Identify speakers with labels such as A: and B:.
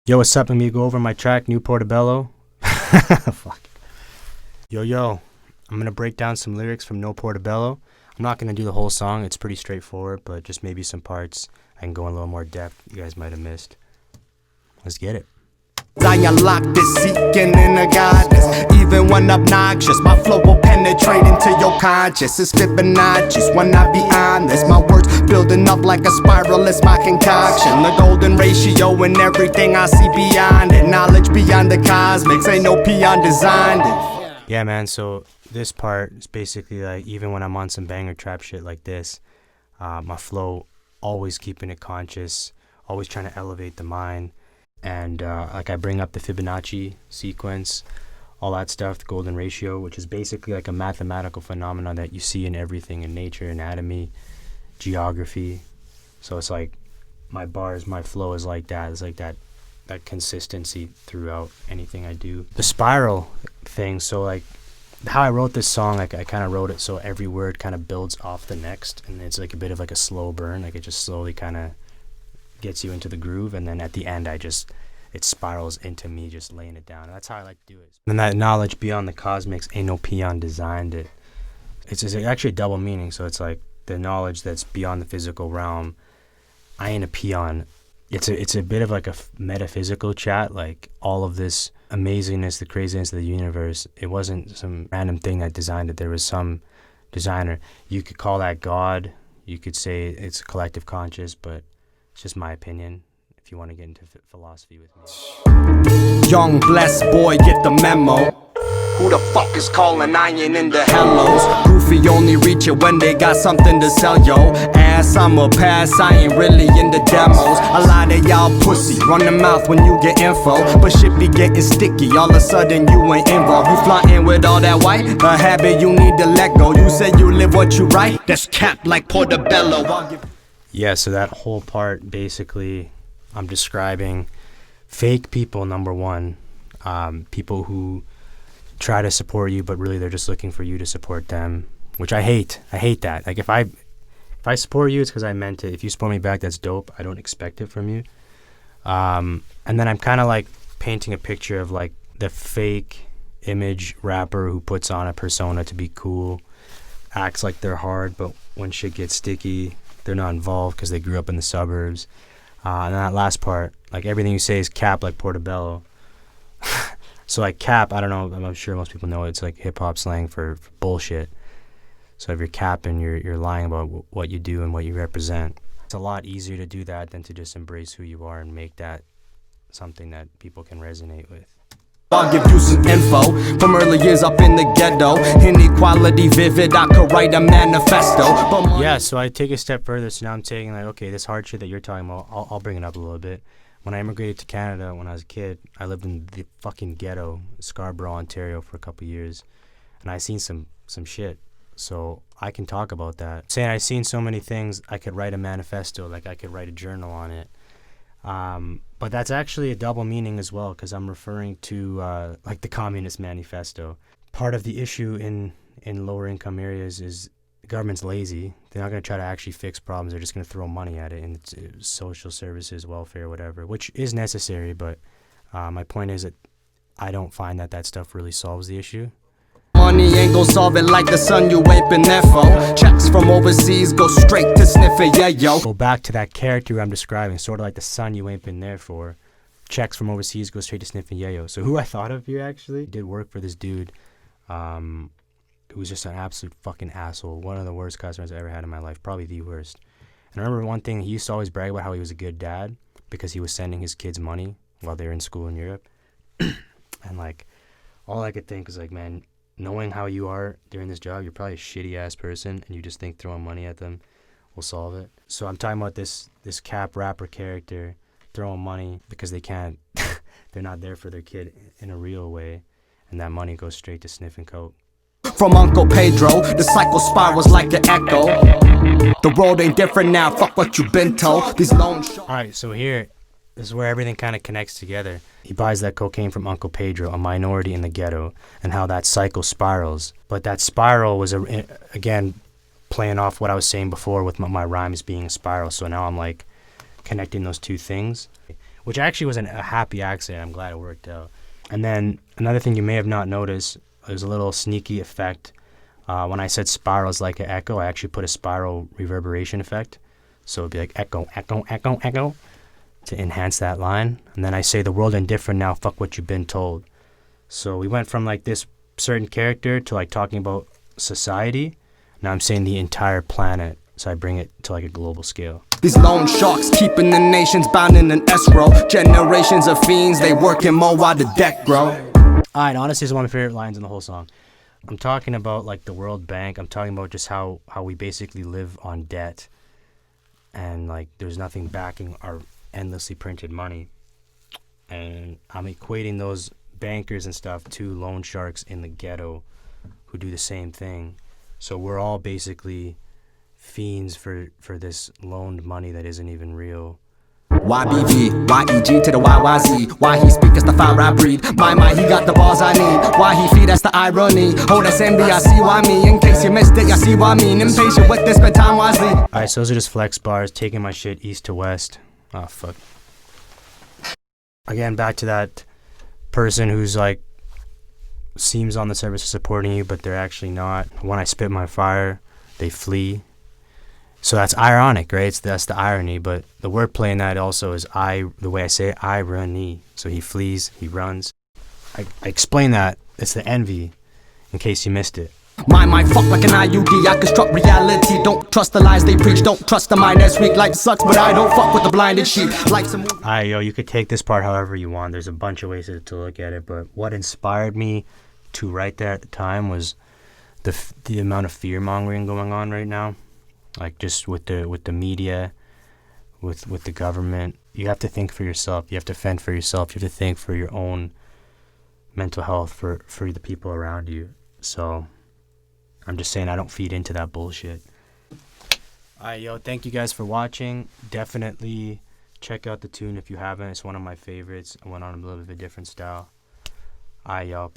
A: Yo, what's up? I'm gonna go over my track, New Portobello. Fuck. Yo, I'm gonna break down some lyrics from No Portobello. I'm not gonna do the whole song, it's pretty straightforward, but just maybe some parts I can go in a little more depth you guys might have missed. Let's get it.
B: I unlock this seeking inner goddess. Even when obnoxious, my flow will penetrate into your conscious. It's Fibonacci's when I be honest. My words building up like a spiral, it's my concoction. The golden ratio and everything I see beyond it. Knowledge beyond the cosmics, ain't no peon designed it.
A: Yeah, man, so this part is basically like, even when I'm on some banger trap shit like this, my flow, always keeping it conscious, always trying to elevate the mind. And like I bring up the Fibonacci sequence, all that stuff, the golden ratio, which is basically like a mathematical phenomenon that you see in everything in nature, anatomy, geography. So it's like my bars, my flow is like that. It's like that consistency throughout anything I do. The spiral thing, so like how I wrote this song, like I kind of wrote it so every word kind of builds off the next, and it's like a bit of like a slow burn, like it just slowly kind of gets you into the groove, and then at the end it spirals into me just laying it down. And that's how I like to do it. And that knowledge beyond the cosmics, ain't no peon designed it. It's actually a double meaning, so it's like the knowledge that's beyond the physical realm, I ain't a peon. It's a bit of like a metaphysical chat, like all of this amazingness, the craziness of the universe, it wasn't some random thing that designed it. There was some designer. You could call that God, you could say it's a collective conscious, but it's just my opinion, if you want to get into philosophy with me.
B: Young blessed boy, get the memo. Who the fuck is calling iron in the hellos? Goofy only reach it when they got something to sell, yo. Ass, I'm a pass, I ain't really in the demos. A lot of y'all pussy, run the mouth when you get info, but shit be getting sticky, all of a sudden you ain't involved. You flying with all that white, a habit you need to let go. You say you live what you write, that's capped like Portobello.
A: Yeah, so that whole part, basically, I'm describing fake people, number one. People who try to support you, but really they're just looking for you to support them, which I hate. I hate that. Like, if I support you, it's because I meant it. If you support me back, that's dope. I don't expect it from you. And then I'm kind of like painting a picture of like the fake image rapper who puts on a persona to be cool, acts like they're hard, but when shit gets sticky, they're not involved because they grew up in the suburbs. And that last part, like everything you say is cap like Portobello. So like cap, I don't know, I'm sure most people know it's like hip hop slang for bullshit. So if you're capping, you're lying about what you do and what you represent. It's a lot easier to do that than to just embrace who you are and make that something that people can resonate with.
B: I'll give you some info from early years up in the ghetto. Inequality vivid, I could write a manifesto.
A: Yeah, so I take a step further. So now I'm taking like, okay, this hard shit that you're talking about, I'll bring it up a little bit. When I immigrated to Canada when I was a kid, I lived in the fucking ghetto, Scarborough, Ontario, for a couple years, and I seen some shit. So I can talk about that. Saying I seen so many things, I could write a manifesto, like I could write a journal on it. But that's actually a double meaning as well, because I'm referring to like the Communist Manifesto. Part of the issue in lower income areas is the government's lazy. They're not going to try to actually fix problems. They're just going to throw money at it, and it's social services, welfare, whatever, which is necessary. But my point is that I don't find that stuff really solves the issue.
B: Money ain't gon' solve it like the sun, you ain't been there for. Checks from overseas go straight to sniffing, yeah, yo.
A: Go back to that character I'm describing, sort of like the sun you ain't been there for. Checks from overseas go straight to sniffing, yeah, yo. So who I thought of here actually did work for this dude who was just an absolute fucking asshole. One of the worst customers I ever had in my life, probably the worst. And I remember one thing, he used to always brag about how he was a good dad because he was sending his kids money while they were in school in Europe. And like, all I could think was like, man, knowing how you are during this job, you're probably a shitty ass person, and you just think throwing money at them will solve it. So I'm talking about this cap rapper character throwing money because they can't, they're not there for their kid in a real way, and that money goes straight to sniffing coke.
B: From Uncle Pedro, the cycle spirals like an echo. The world ain't different now, fuck what you been told. These lone
A: Alright, so here, this is where everything kind of connects together. He buys that cocaine from Uncle Pedro, a minority in the ghetto, and how that cycle spirals. But that spiral was, again, playing off what I was saying before with my rhymes being a spiral. So now I'm like connecting those two things. which actually was a happy accident. I'm glad it worked out. And then another thing you may have not noticed, there's a little sneaky effect. When I said spirals like an echo, I actually put a spiral reverberation effect. So it'd be like echo, echo, echo, echo to enhance that line. And then I say the world indifferent now, fuck what you've been told. So we went from like this certain character to like talking about society. Now I'm saying the entire planet. So I bring it to like a global scale.
B: These loan sharks keeping the nations bound in an escrow. Generations of fiends, they working more while the deck grow.
A: Alright, honestly, it's one of my favorite lines in the whole song. I'm talking about like the World Bank. I'm talking about just how we basically live on debt. And like there's nothing backing our endlessly printed money. And I'm equating those bankers and stuff to loan sharks in the ghetto who do the same thing. So we're all basically fiends for this loaned money that isn't even real.
B: YBG, YEG to the YYZ. Why he speak as the fire I breathe. My, he got the balls I need. Why he feed, that's the irony. Oh, that's envy, I see why me. In case you missed it, y'all see what I mean. Impatient with this, spend time wisely.
A: Alright, so those are just flex bars, taking my shit east to west. Oh, fuck. Again, back to that person who's like, seems on the surface supporting you, but they're actually not. When I spit my fire, they flee. So that's ironic, right? That's the irony, but the wordplay in that also is the way I say it, irony. So he flees, he runs. I explain that. It's the envy, in case you missed it.
B: My fuck like an IUD, I construct reality. Don't trust the lies they preach, don't trust the mind that's weak. Life sucks, but I don't fuck with the blinded sheep. Life's a movie.
A: Alright, yo, you could take this part however you want. There's a bunch of ways to look at it, but what inspired me to write that at the time was the amount of fear-mongering going on right now. Like just with the media, with the government. You have to think for yourself. You have to fend for yourself. You have to think for your own mental health, for the people around you. So I'm just saying I don't feed into that bullshit. Alright, yo, thank you guys for watching. Definitely check out the tune if you haven't. It's one of my favorites. I went on a little bit of a different style. Alright, y'all.